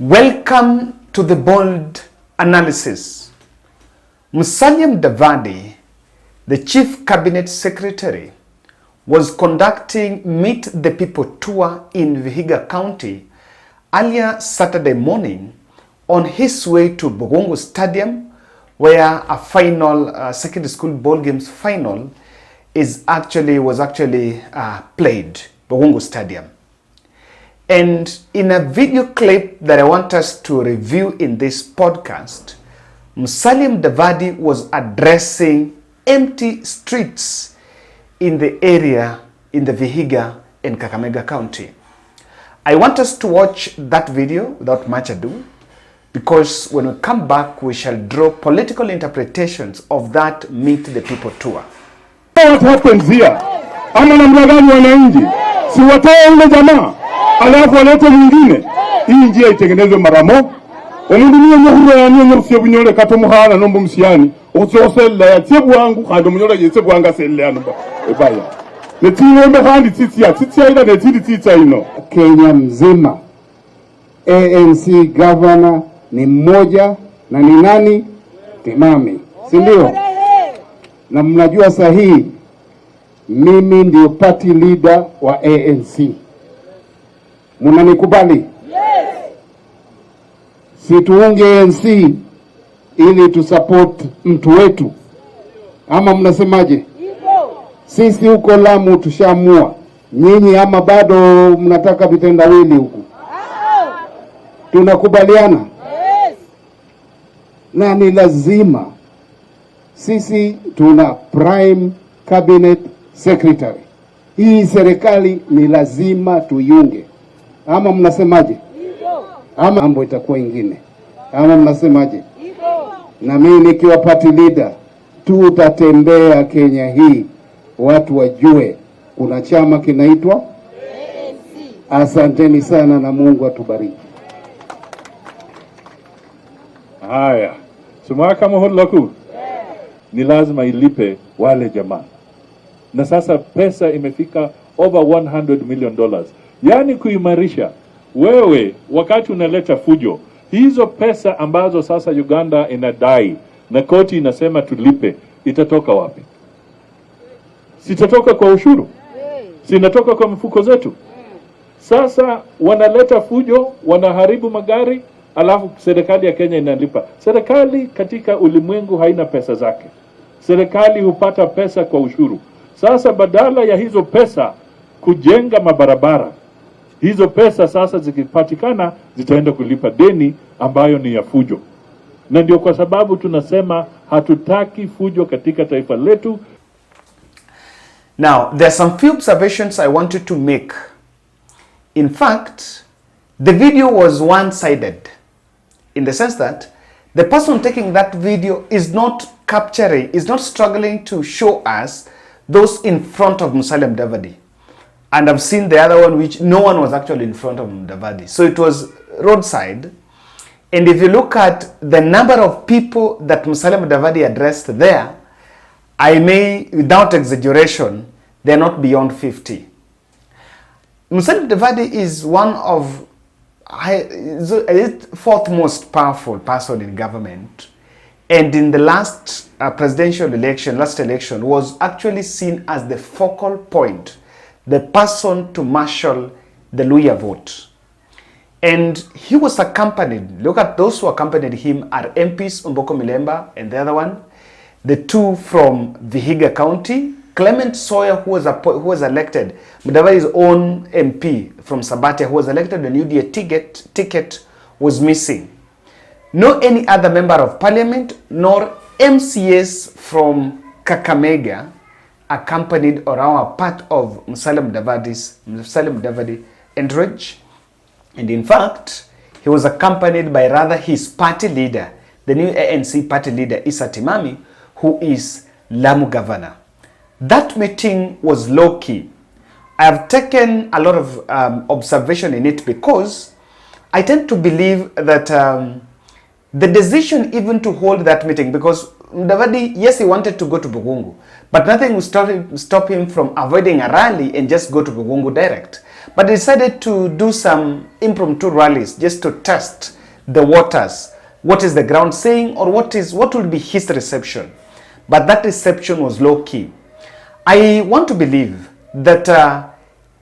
Welcome to the bold analysis. Mudavadi, the Chief Cabinet Secretary, was conducting Meet the People tour in Vihiga County earlier Saturday morning on his way to Bogungu Stadium, where a final secondary school ball games final was actually played, Bogungu Stadium. And in a video clip that I want us to review in this podcast, Mudavadi was addressing empty streets in the area in the Vihiga and Kakamega County. I want us to watch that video without much ado, because when we come back, we shall draw political interpretations of that Meet the People tour. What happens here? Ama namna gani wananchi? Si watoe ule jamaa, alafu walete mwingine. Hii njia itengenezwe mara moja. Omundu niye nyahura ya niye nyafye bunyole kato muhana nombo msiani. Otsosella ya tsebu wangu kado munyola yetsebu wanga selle ya nomba. Ebaya. Netiwe mehandi titia ila netidi titia ino. Kenya mzima ANC governor ni mmoja na ni nani? Timami, si ndio? Na mnajua sahihi mimi ndio party leader wa ANC. Mnanikubali? Yes. Situunge ANC ili tusupport mtu wetu, ama mnasemaje? Sisi huko Lamu tushamua. Nyinyi ama bado mnataka vitendawili huku? Tunakubaliana? Yes. Na ni lazima sisi tuna prime cabinet secretary. Hii serikali ni lazima tuyunge. Ama mnasemaje? Ama mambo itakuwa ingine. Ama mnasemaje? Na mimi nikiwa party leader tutatembea Kenya hii, watu wajue kuna chama kinaitwa ANC. Asanteni sana na Mungu atubariki. Haya, sumaka moholaku. Ni lazima ilipe wale jamaa. Na sasa pesa imefika over $100 million. Yani kuimarisha wewe wakati unaleta fujo, hizo pesa ambazo sasa Uganda inadai na koti inasema tulipe, itatoka wapi? Sitatoka kwa ushuru? Sinatoka kwa mfuko zetu? Sasa wanaleta fujo, wanaharibu magari, alafu serikali ya Kenya inalipa. Serikali katika ulimwengu haina pesa zake. Serikali hupata pesa kwa ushuru. Sasa badala ya hizo pesa kujenga mabarabara, hizo pesa sasa zikipatikana zitaenda kulipa deni ambayo ni ya fujo. Na ndio kwa sababu tunasema hatutaki fujo katika taifa letu. Now, there are some few observations I wanted to make. In fact, the video was one-sided, in the sense that the person taking that video is not struggling to show us those in front of Mudavadi. And I've seen the other one which no one was actually in front of Mudavadi. So it was roadside. And if you look at the number of people that Mudavadi addressed there, I may, without exaggeration, they're not beyond 50. Mudavadi is one of the fourth most powerful person in government. And in the last presidential election, was actually seen as the focal point, the person to marshal the Luhya vote. And he was accompanied, look at those who accompanied him are MPs, Omboko Milemba and the other one, the two from Vihiga County, Clement Sawyer, who was elected, Mudavadi's own MP from Sabatia, who was elected on UDA ticket, was missing. No any other member of parliament, nor MCS from Kakamega accompanied or are part of Mudavadi entourage. And in fact, he was accompanied by rather his party leader, the new ANC party leader, Issa Timami, who is Lamu governor. That meeting was low-key. I have taken a lot of observation in it because I tend to believe that the decision even to hold that meeting, because Mudavadi, yes, he wanted to go to Bogungu, but nothing would stop him from avoiding a rally and just go to Bogungu direct. but they decided to do some impromptu rallies just to test the waters. What is the ground saying, or what will be his reception? But that reception was low key. I want to believe that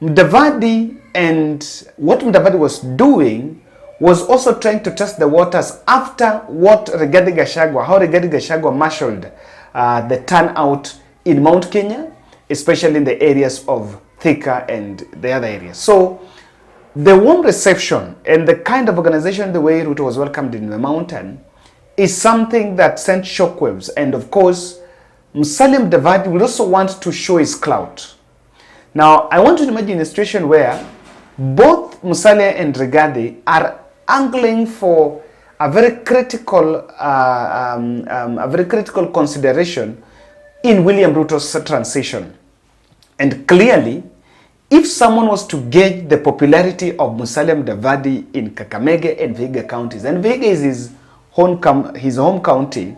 Mudavadi, and what Mudavadi was doing was also trying to test the waters after what how Rigathi Gachagua marshaled the turnout in Mount Kenya, especially in the areas of Thika and the other areas. So the warm reception and the kind of organization, the way Ruto was welcomed in the mountain, is something that sent shockwaves. And of course, Musalia Mudavadi will also want to show his clout. Now, I want you to imagine a situation where both Musalia and Rigathi are angling for a very critical consideration in William Ruto's transition. And clearly, if someone was to gauge the popularity of Musalia Mudavadi in Kakamega and Vihiga counties, and Vihiga is his home county,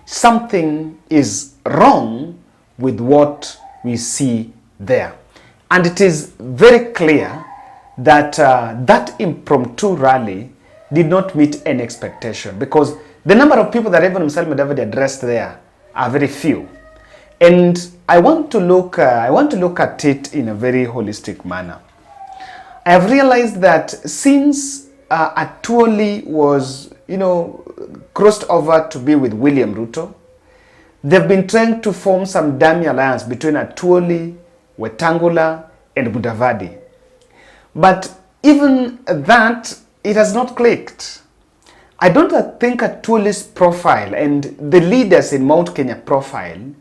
something is wrong with what we see there. And it is very clear that that impromptu rally did not meet any expectation, because the number of people that even Musalia Mudavadi addressed there are very few. And I want to look at it in a very holistic manner. I have realized that since Atuoli was, crossed over to be with William Ruto, they've been trying to form some dummy alliance between Atuoli, Wetangula, and Mudavadi. But even that, it has not clicked. I don't think Atuoli's profile and the leaders in Mount Kenya profile,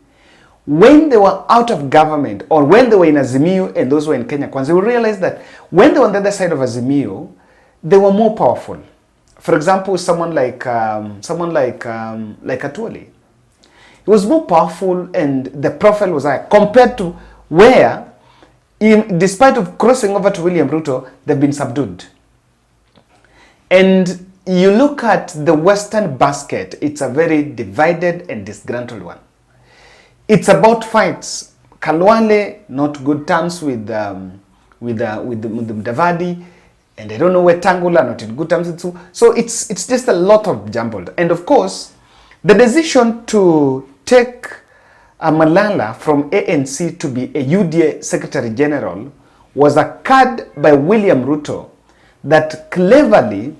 when they were out of government or when they were in Azimio and those who were in Kenya Kwanza, we realized that when they were on the other side of Azimio, they were more powerful. For example, someone like Atuoli. He was more powerful and the profile was higher compared to where, despite of crossing over to William Ruto, they've been subdued. And you look at the Western basket, it's a very divided and disgruntled one. It's about fights. Kalwale, not good terms with Mudavadi, and I don't know where Tangula, not in good terms with Su. So it's just a lot of jumbled. And of course, the decision to take Malala from ANC to be a UDA Secretary General was a card by William Ruto that cleverly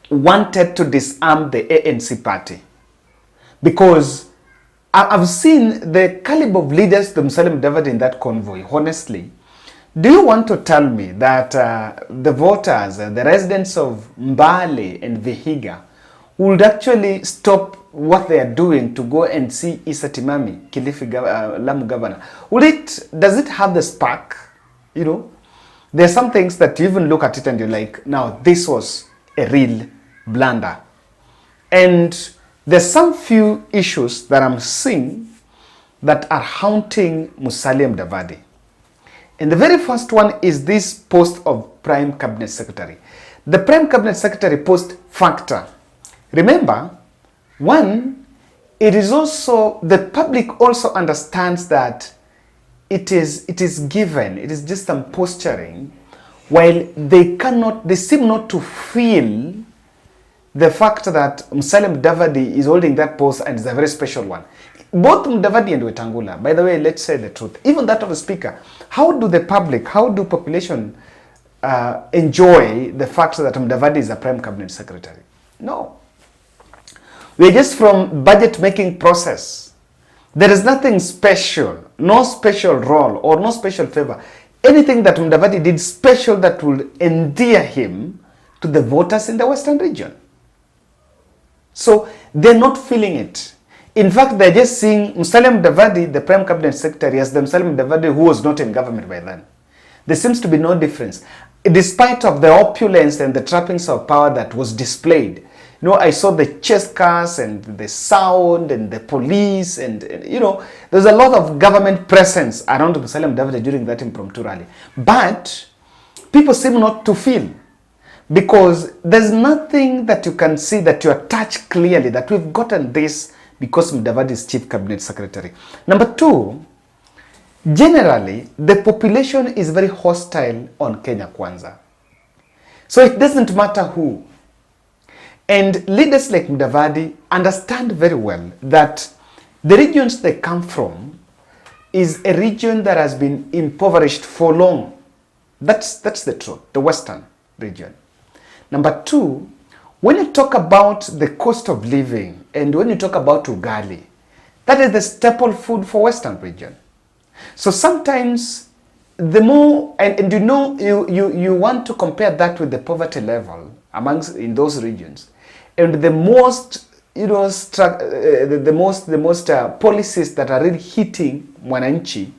wanted to disarm the ANC party. Because I've seen the caliber of leaders the Musalia Mudavadi in that convoy, honestly. Do you want to tell me that the voters, the residents of Mbale and Vihiga would actually stop what they are doing to go and see Issa Timami, Kilifi Lamu governor? Does it have the spark? There are some things that you even look at it and you're like, now this was a real blunder. And there's some few issues that I'm seeing that are haunting Musalia Mudavadi. And the very first one is this post of Prime Cabinet Secretary. The Prime Cabinet Secretary post factor. Remember, one, it is also, the public also understands that it is given, it is just some posturing, while they seem not to feel the fact that Musalia Mudavadi is holding that post and is a very special one. Both Mudavadi and Wetangula, by the way, let's say the truth, even that of the speaker, how do population enjoy the fact that Mudavadi is a Prime Cabinet Secretary? No. We're just from budget making process. There is nothing special, no special role or no special favor. Anything that Mudavadi did special that will endear him to the voters in the Western region. So they're not feeling it. In fact, they're just seeing Musalia Mudavadi, the Prime Cabinet Secretary, as the Musalia Mudavadi who was not in government by then. There seems to be no difference. Despite of the opulence and the trappings of power that was displayed. I saw the chase cars and the sound and the police and there's a lot of government presence around Musalia Mudavadi during that impromptu rally. But people seem not to feel. Because there's nothing that you can see that you are touched clearly that we've gotten this because Mudavadi is Chief Cabinet Secretary. Number two, generally, the population is very hostile on Kenya Kwanza. So it doesn't matter who. And leaders like Mudavadi understand very well that the regions they come from is a region that has been impoverished for long. That's the truth, the Western region. Number two, when you talk about the cost of living and when you talk about ugali, that is the staple food for Western region. So sometimes the more, and you want to compare that with the poverty level amongst in those regions, and the most policies that are really hitting mwananchi,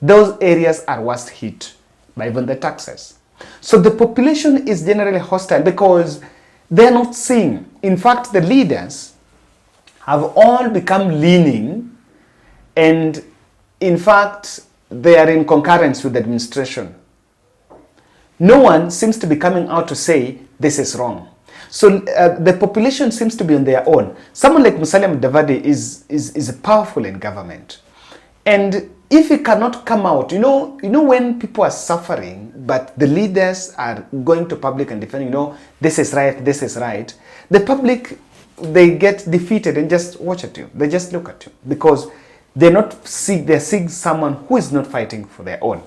those areas are worst hit by even the taxes. So the population is generally hostile because they're not seeing. In fact, the leaders have all become leaning, and in fact, they are in concurrence with the administration. No one seems to be coming out to say this is wrong. So the population seems to be on their own. Someone like Mudavadi is powerful in government. And if he cannot come out, when people are suffering, but the leaders are going to public and defending, this is right, the public, they get defeated and just watch at you. They just look at you because they're seeing someone who is not fighting for their own.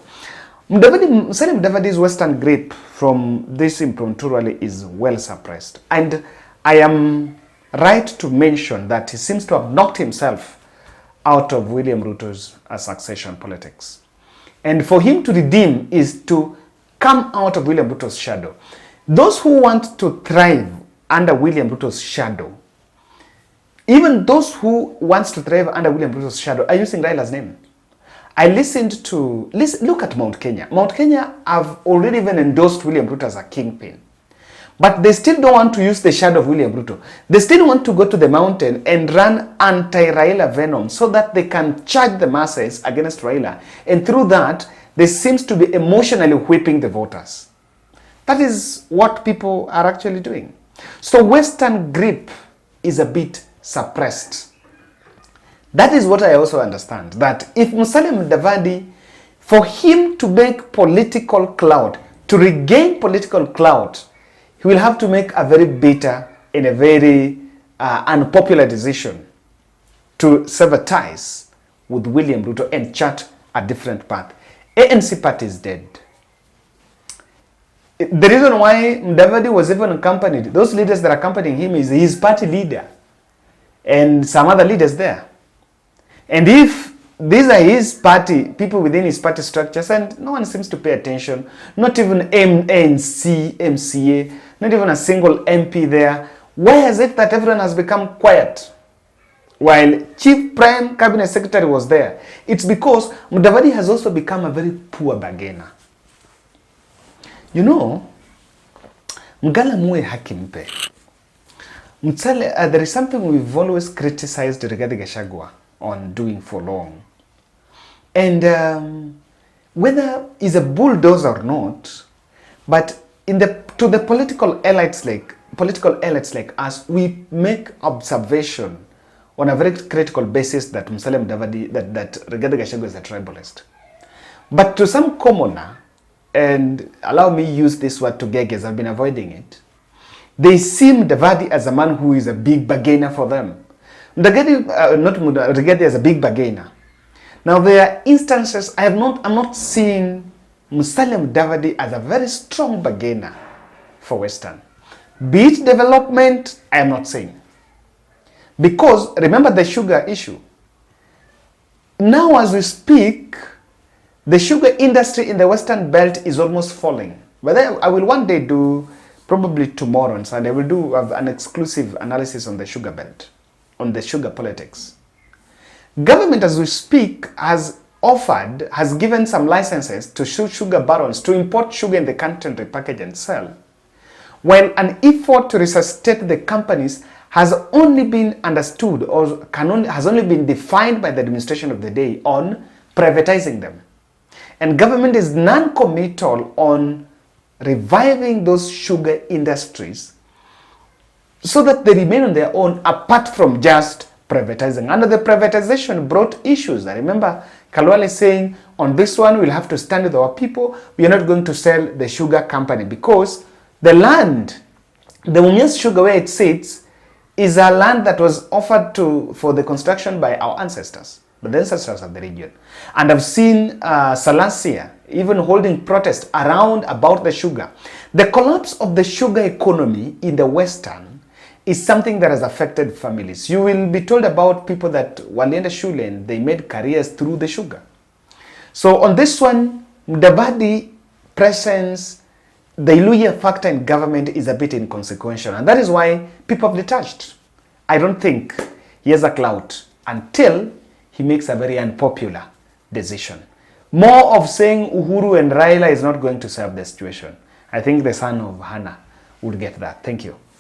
Mudavadi's Western grip from this Impromptu is well suppressed. And I am right to mention that he seems to have knocked himself out of William Ruto's succession politics. And for him to redeem is to come out of William Ruto's shadow. Those who want to thrive under William Ruto's shadow, even those who want to thrive under William Ruto's shadow, are using Raila's name. I look at Mount Kenya. Mount Kenya have already even endorsed William Ruto as a kingpin. But they still don't want to use the shadow of William Ruto. They still want to go to the mountain and run anti-Raila venom so that they can charge the masses against Raila. And through that, they seems to be emotionally whipping the voters. That is what people are actually doing. So Western grip is a bit suppressed. That is what I also understand, that if Mudavadi, for him to make political clout, to regain political clout, he will have to make a very bitter and a very unpopular decision to sever ties with William Ruto and chart a different path. ANC party is dead. The reason why Mudavadi was even accompanied, those leaders that are accompanying him is his party leader and some other leaders there. And if these are his party, people within his party structures, and no one seems to pay attention, not even ANC, MCA, not even a single MP there, why is it that everyone has become quiet? While Chief Prime Cabinet Secretary was there. It's because Mudavadi has also become a very poor bargainer. Mgala muwe haki mpe. There is something we've always criticized Rigathi Gachagua on doing for long. And whether he's a bulldozer or not, but to the political elites like us, we make observation on a very critical basis that Mudavadi, that Rigathi Gachagua is a tribalist. But to some commoner, and allow me use this word to gag as I've been avoiding it, they see Mudavadi as a man who is a big bargainer for them. Rigathi as a big bargainer. Now there are instances I'm not seeing Mudavadi as a very strong bargainer for Western. Be it development, I am not saying. Because remember the sugar issue. Now as we speak, the sugar industry in the Western belt is almost falling. But I will one day do, probably tomorrow on Sunday, I will do an exclusive analysis on the sugar belt, on the sugar politics. Government as we speak has given some licenses to sugar barons to import sugar in the country and repackage and sell. When an effort to resuscitate the companies has only been understood or has only been defined by the administration of the day on privatizing them. And government is non-committal on reviving those sugar industries so that they remain on their own apart from just privatizing. And the privatization brought issues. I remember Khalwale is saying, on this one, we'll have to stand with our people. We are not going to sell the sugar company because the land, the Mumias sugar where it sits, is a land that was offered for the construction by our ancestors, the ancestors of the region. And I've seen Salasia even holding protest around about the sugar. The collapse of the sugar economy in the Western is something that has affected families. You will be told about people that walienda shule and they made careers through the sugar. So on this one, Mudavadi presence, the Iluya factor in government is a bit inconsequential, and that is why people have detached. I don't think he has a clout until he makes a very unpopular decision. More of saying Uhuru and Raila is not going to serve the situation. I think the son of Hannah would get that. Thank you.